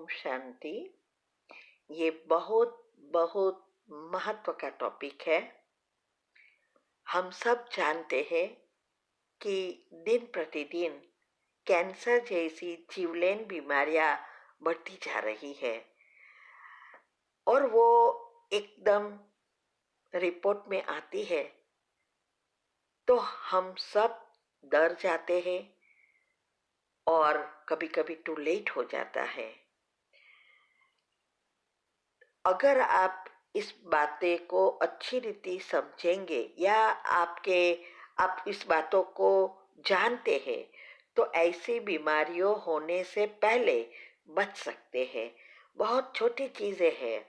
ओम शांति। ये बहुत बहुत महत्व का टॉपिक है। हम सब जानते हैं कि दिन प्रतिदिन कैंसर जैसी जीवलेन बीमारियां बढ़ती जा रही है और वो एकदम रिपोर्ट में आती है तो हम सब डर जाते हैं और कभी कभी टू लेट हो जाता है। अगर आप इस बातें को अच्छी रीति समझेंगे या आप इस बातों को जानते हैं तो ऐसी बीमारियों होने से पहले बच सकते हैं। बहुत छोटी चीजें हैं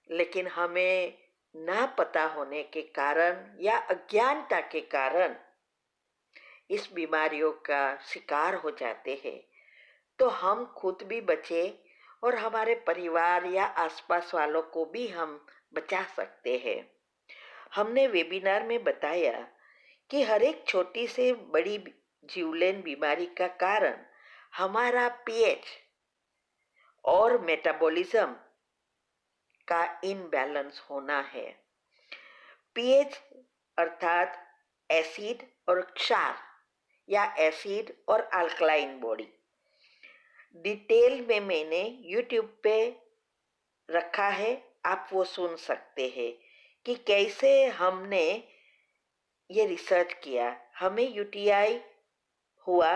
लेकिन हमें ना पता होने के कारण या अज्ञानता के कारण इस बीमारियों का शिकार हो जाते हैं। तो हम खुद भी बचे और हमारे परिवार या आसपास वालों को भी हम बचा सकते हैं। हमने वेबिनार में बताया कि हर एक छोटी से बड़ी जीवलेन बीमारी का कारण हमारा पीएच और मेटाबॉलिज्म का इनबैलेंस होना है। पीएच अर्थात एसिड और क्षार या एसिड और अल्कलाइन बॉडी। डिटेल में मैंने YouTube पे रखा है, आप वो सुन सकते हैं कि कैसे हमने ये रिसर्च किया। हमें यूटीआई हुआ,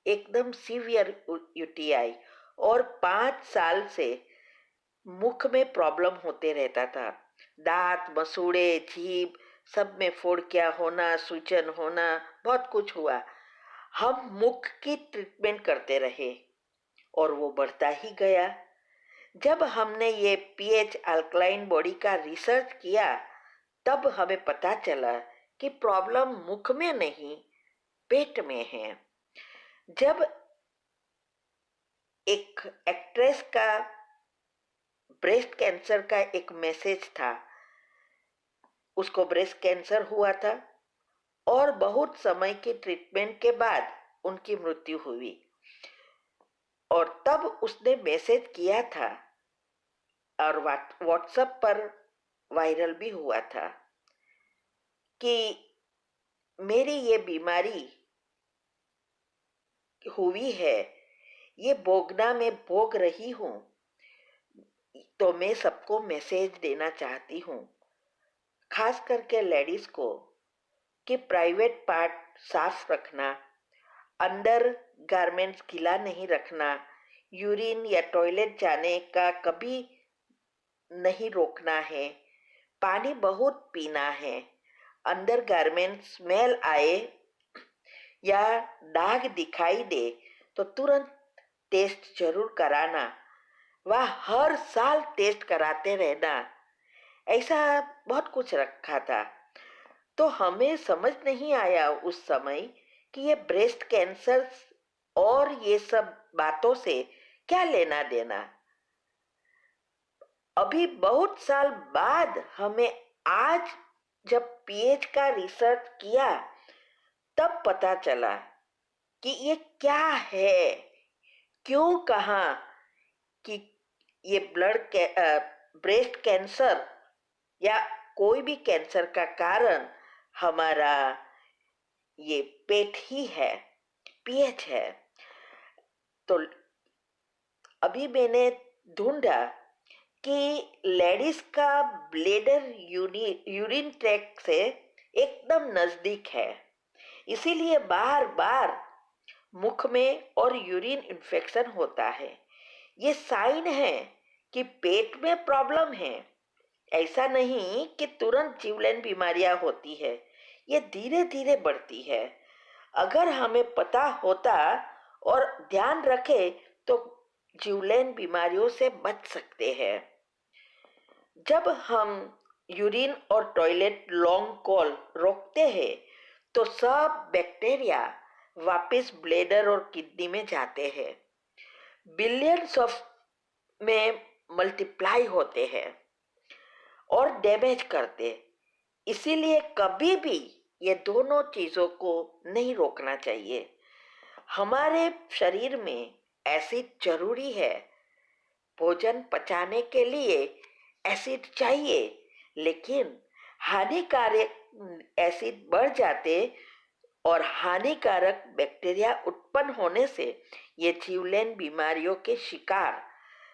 एकदम सीवियर यूटीआई, और 5 साल से मुख में प्रॉब्लम होते रहता था। दांत, मसूड़े, जीभ सब में फोड़कियां होना, सूजन होना, बहुत कुछ हुआ। हम मुख की ट्रीटमेंट करते रहे और वो बढ़ता ही गया। जब हमने ये पीएच अल्कलाइन बॉडी का रिसर्च किया तब हमें पता चला कि प्रॉब्लम मुख में नहीं, पेट में है। जब एक एक्ट्रेस का ब्रेस्ट कैंसर का एक मैसेज था, उसको ब्रेस्ट कैंसर हुआ था और बहुत समय की ट्रीटमेंट के बाद उनकी मृत्यु हुई और तब उसने मैसेज किया था और व्हाट्सएप पर वायरल भी हुआ था कि मेरी ये बीमारी हुई है, ये भोगना मैं भोग रही हूँ, तो मैं सबको मैसेज देना चाहती हूँ, खास करके लेडीज को, कि प्राइवेट पार्ट साफ रखना, अंडर गारमेंट्स गीला नहीं रखना, यूरिन या टॉयलेट जाने का कभी नहीं रोकना है, पानी बहुत पीना है, अंडर गारमेंट स्मेल आए या दाग दिखाई दे तो तुरंत टेस्ट जरूर कराना, वह हर साल टेस्ट कराते रहना। ऐसा बहुत कुछ रखा था। तो हमें समझ नहीं आया उस समय कि ये ब्रेस्ट कैंसर और ये सब बातों से क्या लेना देना। अभी बहुत साल बाद हमें आज जब पीएच का रिसर्च किया तब पता चला कि ये क्या है, क्यों कहा कि ये ब्रेस्ट कैंसर या कोई भी कैंसर का कारण हमारा ये पेट ही है, पीएच है। तो अभी मैंने ढूंढा कि लेडीज का ब्लेडर यूरिन ट्रैक से एकदम नजदीक है, इसीलिए बार बार मुख में और यूरिन इन्फेक्शन होता है। ये साइन है कि पेट में प्रॉब्लम है। ऐसा नहीं कि तुरंत जीवलेन बीमारियां होती है, ये धीरे धीरे बढ़ती है। अगर हमें पता होता और ध्यान रखे तो जीवलेन बीमारियों से बच सकते हैं। जब हम यूरिन और टॉयलेट लॉन्ग कॉल रोकते हैं तो सब बैक्टीरिया वापस ब्लैडर और किडनी में जाते हैं, बिलियंस ऑफ में मल्टीप्लाई होते हैं और डैमेज करते। इसीलिए कभी भी ये दोनों चीजों को नहीं रोकना चाहिए। हमारे शरीर में एसिड जरूरी है, भोजन पचाने के लिए एसिड चाहिए, लेकिन हानिकारक एसिड बढ़ जाते और हानिकारक बैक्टीरिया उत्पन्न होने से ये जीवलेन बीमारियों के शिकार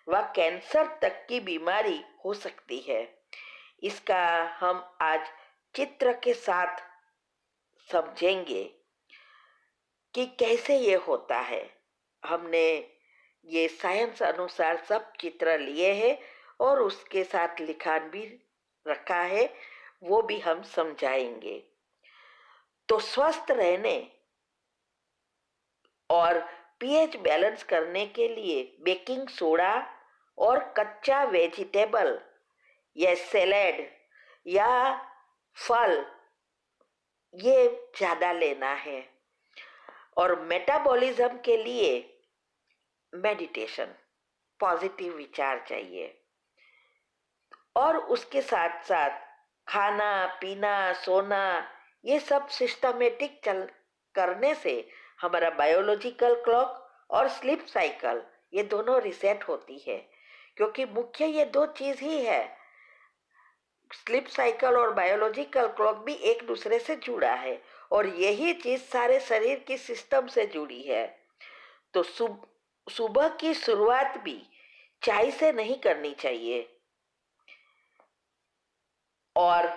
व कैंसर तक की बीमारी हो सकती है। इसका हम आज चित्र के साथ समझेंगे कि कैसे ये होता है। हमने ये साइंस अनुसार सब चित्र लिए हैं और उसके साथ लिखान भी रखा है, वो भी हम समझाएंगे। तो स्वस्थ रहने और पीएच बैलेंस करने के लिए बेकिंग सोडा और कच्चा वेजिटेबल या सैलेड या फल ये ज़्यादा लेना है। और मेटाबॉलिज्म के लिए मेडिटेशन, पॉजिटिव विचार चाहिए। और उसके साथ साथ खाना पीना सोना ये सब सिस्टमेटिक चल करने से हमारा बायोलॉजिकल क्लॉक और स्लीप साइकिल ये दोनों रिसेट होती है, क्योंकि मुख्य ये दो चीज ही है। स्लीप साइकिल और बायोलॉजिकल क्लॉक भी एक दूसरे से जुड़ा है और यही चीज सारे शरीर की सिस्टम से जुड़ी है। तो सुबह की शुरुआत भी चाय से नहीं करनी चाहिए और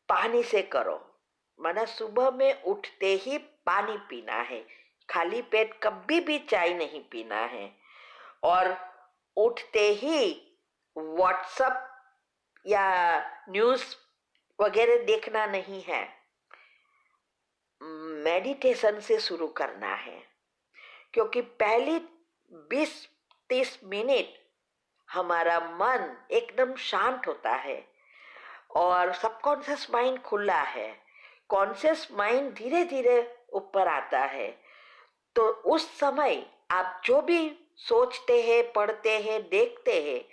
पानी से करो। माना सुबह में उठते ही पानी पीना है, खाली पेट कभी भी चाय नहीं पीना है। और उठते ही व्हाट्सएप या न्यूज़ वगैरह देखना नहीं है, मेडिटेशन से शुरू करना है। क्योंकि पहली 20-30 मिनट हमारा मन एकदम शांत होता है और सबकॉन्शियस माइंड खुला है, कॉन्शियस माइंड धीरे धीरे ऊपर आता है। तो उस समय आप जो भी सोचते हैं, पढ़ते हैं, देखते हैं,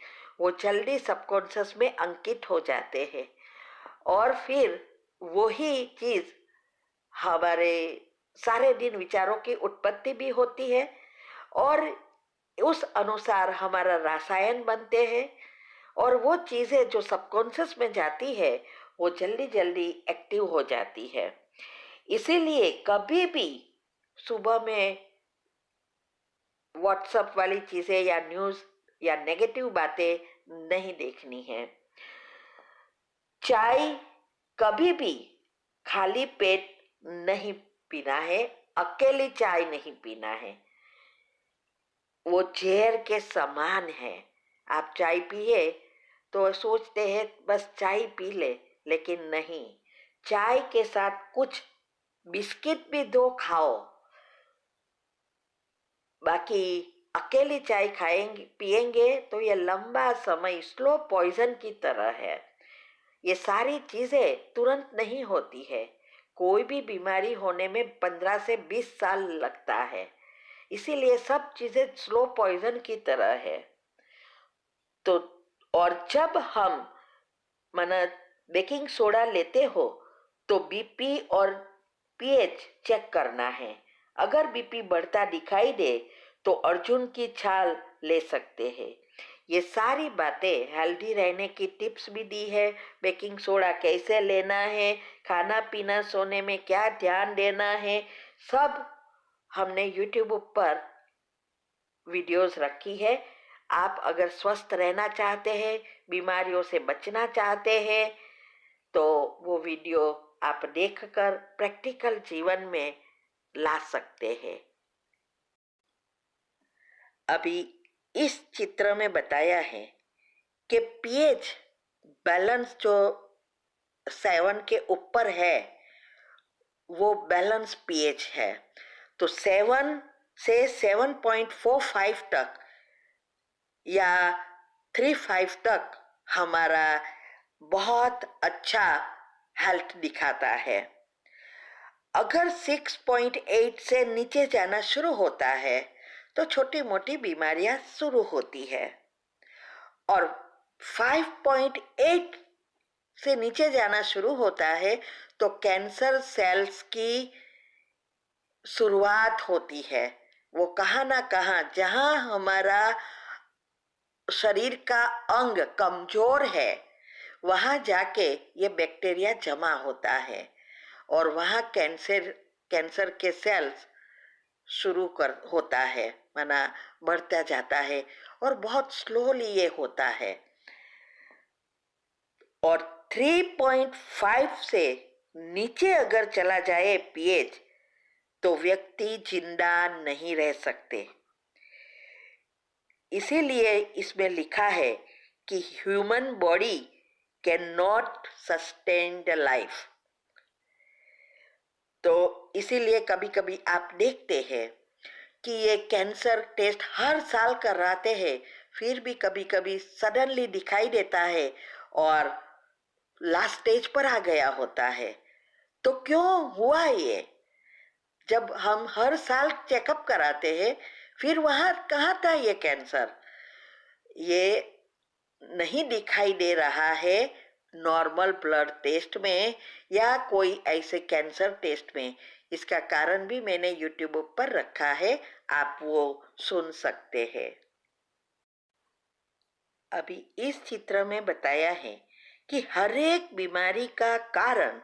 वो जल्दी सबकॉन्शियस में अंकित हो जाते हैं और फिर वही चीज हमारे सारे दिन विचारों की उत्पत्ति भी होती है और उस अनुसार हमारा रसायन बनते हैं और वो चीजें जो सबकॉन्शियस में जाती है वो जल्दी जल्दी एक्टिव हो जाती है। इसीलिए कभी भी सुबह में व्हाट्सएप वाली चीजें या न्यूज या नेगेटिव बातें नहीं देखनी है। चाय कभी भी खाली पेट नहीं पीना है, अकेली चाय नहीं पीना है, वो जहर के समान है। आप चाय पिए तो सोचते हैं बस चाय पी ले, लेकिन नहीं, चाय के साथ कुछ बिस्किट भी दो खाओ। बाकी अकेली चाय खाएंगे पिएंगे तो ये लंबा समय स्लो पॉइजन की तरह है। ये सारी चीजें तुरंत नहीं होती है, कोई भी बीमारी होने में 15 से 20 साल लगता है। इसीलिए सब चीजें स्लो पॉइजन की तरह है। तो और जब हम माना बेकिंग सोडा लेते हो तो बीपी और पीएच चेक करना है। अगर बीपी बढ़ता दिखाई दे तो अर्जुन की छाल ले सकते हैं। ये सारी बातें हेल्दी रहने की टिप्स भी दी है, बेकिंग सोडा कैसे लेना है, खाना पीना सोने में क्या ध्यान देना है, सब हमने यूट्यूब पर वीडियोस रखी है। आप अगर स्वस्थ रहना चाहते हैं, बीमारियों से बचना चाहते हैं, तो वो वीडियो आप देखकर प्रैक्टिकल जीवन में ला सकते हैं। अभी इस चित्र में बताया है कि पीएच बैलेंस जो 7 के ऊपर है वो बैलेंस पीएच है। तो 7 से 7.45 तक या 3.5 तक हमारा बहुत अच्छा हेल्थ दिखाता है। अगर 6.8 से नीचे जाना शुरू होता है तो छोटी मोटी बीमारियां शुरू होती है और 5.8 से नीचे जाना शुरू होता है तो कैंसर सेल्स की शुरुआत होती है। वो कहाँ ना कहाँ जहाँ हमारा शरीर का अंग कमजोर है वहां जाके ये बैक्टीरिया जमा होता है और वहां कैंसर कैंसर के सेल्स शुरू कर होता है, माना बढ़ता जाता है और बहुत स्लोली ये होता है। और 3.5 से नीचे अगर चला जाए पीएच तो व्यक्ति जिंदा नहीं रह सकते। इसीलिए इसमें लिखा है कि human body can not sustain the life. तो इसीलिए कभी कभी आप देखते हैं कि ये कैंसर टेस्ट हर साल कराते हैं, फिर भी कभी कभी सडनली दिखाई देता है और लास्ट स्टेज पर आ गया होता है। तो क्यों हुआ ये? जब हम हर साल चेकअप कराते हैं, फिर वहां कहाँ था ये कैंसर? ये नहीं दिखाई दे रहा है नॉर्मल ब्लड टेस्ट में या कोई ऐसे कैंसर टेस्ट में। इसका कारण भी मैंने यूट्यूब पर रखा है, आप वो सुन सकते हैं। अभी इस चित्र में बताया है कि हर एक बीमारी का कारण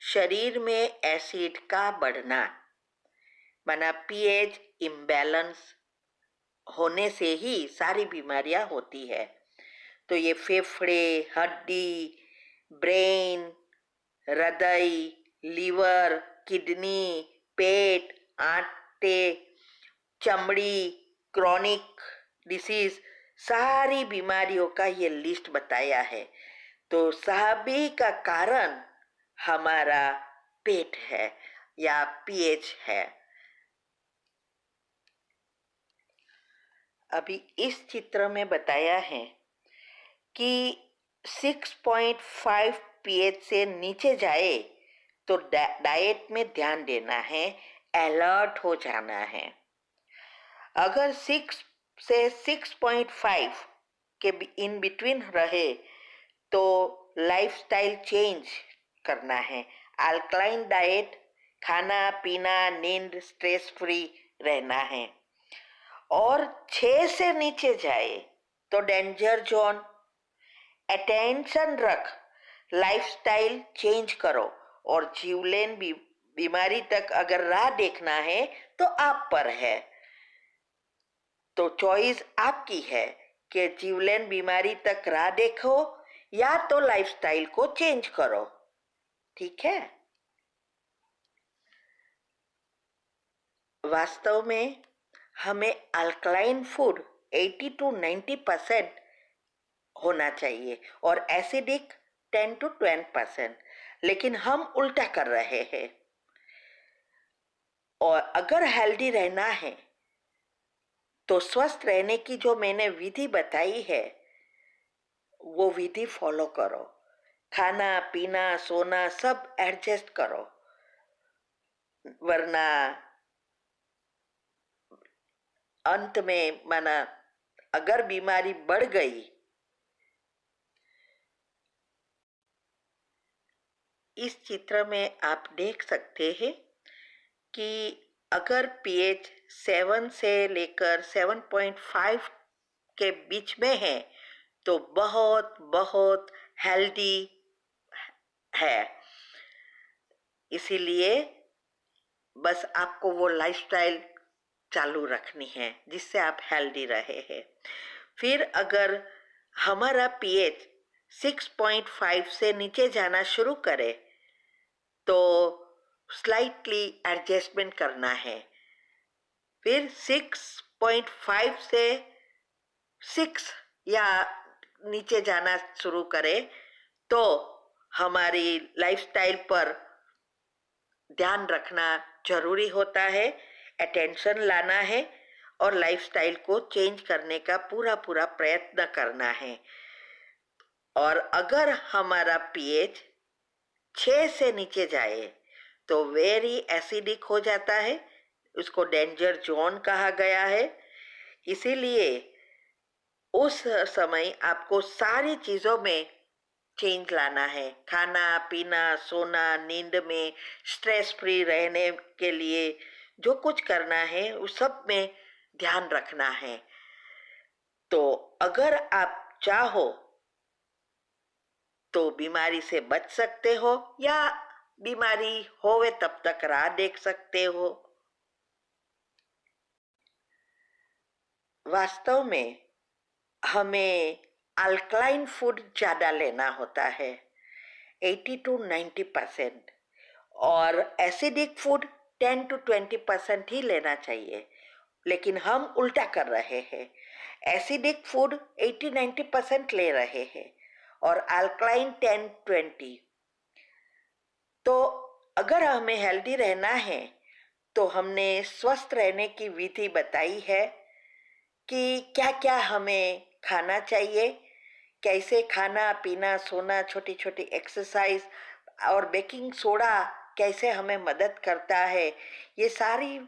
शरीर में एसिड का बढ़ना, माना पीएच इम्बैलेंस होने से ही सारी बीमारियां होती है। तो ये फेफड़े, हड्डी, ब्रेन, हृदय, लीवर, किडनी, पेट, आंतें, चमड़ी, क्रॉनिक डिसीज, सारी बीमारियों का ये लिस्ट बताया है। तो सभी का कारण हमारा पेट है या पीएच है। अभी इस चित्र में बताया है कि 6.5 पीएच से नीचे जाए तो डाइट में ध्यान देना है, अलर्ट हो जाना है। अगर 6 से 6.5 के इन बिटवीन रहे तो लाइफस्टाइल चेंज करना है। अल्कलाइन डाइट, खाना पीना, नींद, स्ट्रेस फ्री रहना है। और 6 से नीचे जाए तो डेंजर जोन। अटेंशन रख, लाइफस्टाइल चेंज करो और जीवलेन बीमारी तक अगर राह देखना है तो आप पर है। तो चॉइस आपकी है कि जीवलेन बीमारी तक राह देखो या तो लाइफस्टाइल को चेंज करो। ठीक है? वास्तव में हमें अल्कलाइन फूड 80 to 90% होना चाहिए और एसिडिक 10 to 20%, लेकिन हम उल्टा कर रहे हैं। और अगर हेल्दी रहना है तो स्वस्थ रहने की जो मैंने विधि बताई है वो विधि फॉलो करो। खाना पीना सोना सब एडजस्ट करो, वरना अंत में माना अगर बीमारी बढ़ गई, इस चित्र में आप देख सकते हैं कि अगर पीएच 7 से लेकर 7.5 के बीच में है तो बहुत बहुत हेल्दी है। इसीलिए बस आपको वो लाइफस्टाइल चालू रखनी है जिससे आप हेल्दी रहे हैं। फिर अगर हमारा पीएच 6.5 से नीचे जाना शुरू करे तो स्लाइटली एडजस्टमेंट करना है। फिर 6.5 से 6 या नीचे जाना शुरू करे तो हमारी लाइफस्टाइल पर ध्यान रखना जरूरी होता है, अटेंशन लाना है और लाइफस्टाइल को चेंज करने का पूरा पूरा प्रयत्न करना है। और अगर हमारा पीएच 6 से नीचे जाए तो वेरी एसिडिक हो जाता है, उसको डेंजर जोन कहा गया है। इसीलिए उस समय आपको सारी चीजों में चेंज लाना है, खाना पीना सोना, नींद में, स्ट्रेस फ्री रहने के लिए जो कुछ करना है उस सब में ध्यान रखना है। तो अगर आप चाहो तो बीमारी से बच सकते हो या बीमारी होवे तब तक राह देख सकते हो। वास्तव में हमें अल्कलाइन फूड ज़्यादा लेना होता है, 80 to 90%, और एसिडिक फूड 10 to 20% ही लेना चाहिए। लेकिन हम उल्टा कर रहे हैं, एसिडिक फूड 80-90% ले रहे हैं और अल्कलाइन 10-20। तो अगर हमें हेल्दी रहना है तो हमने स्वस्थ रहने की विधि बताई है कि क्या क्या हमें खाना चाहिए, कैसे खाना पीना सोना, छोटी छोटी एक्सरसाइज और बेकिंग सोडा कैसे हमें मदद करता है, ये सारी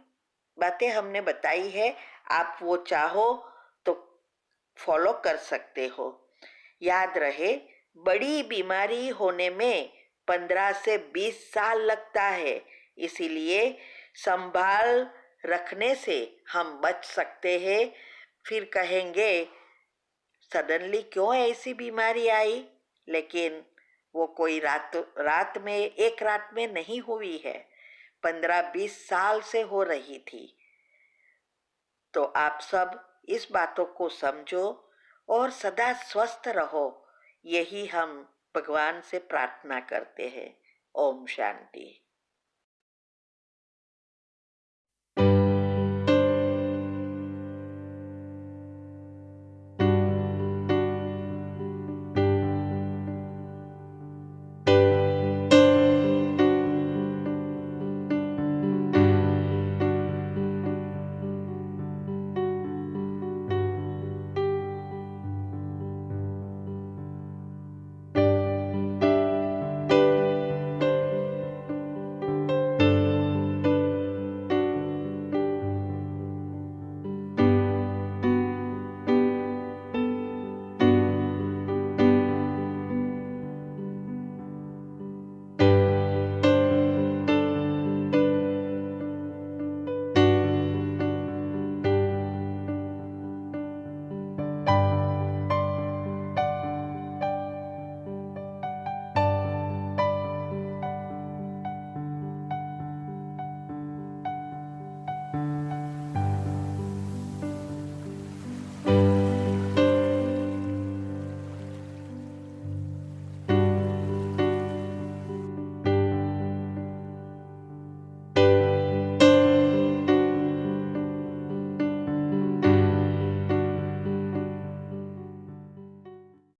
बातें हमने बताई है। आप वो चाहो तो फॉलो कर सकते हो। याद रहे, बड़ी बीमारी होने में 15 से 20 साल लगता है, इसीलिए संभाल रखने से हम बच सकते हैं। फिर कहेंगे सडनली क्यों ऐसी बीमारी आई, लेकिन वो कोई रात में, एक रात में नहीं हुई है, 15-20 साल से हो रही थी। तो आप सब इस बातों को समझो और सदा स्वस्थ रहो, यही हम भगवान से प्रार्थना करते हैं। ओम शांति।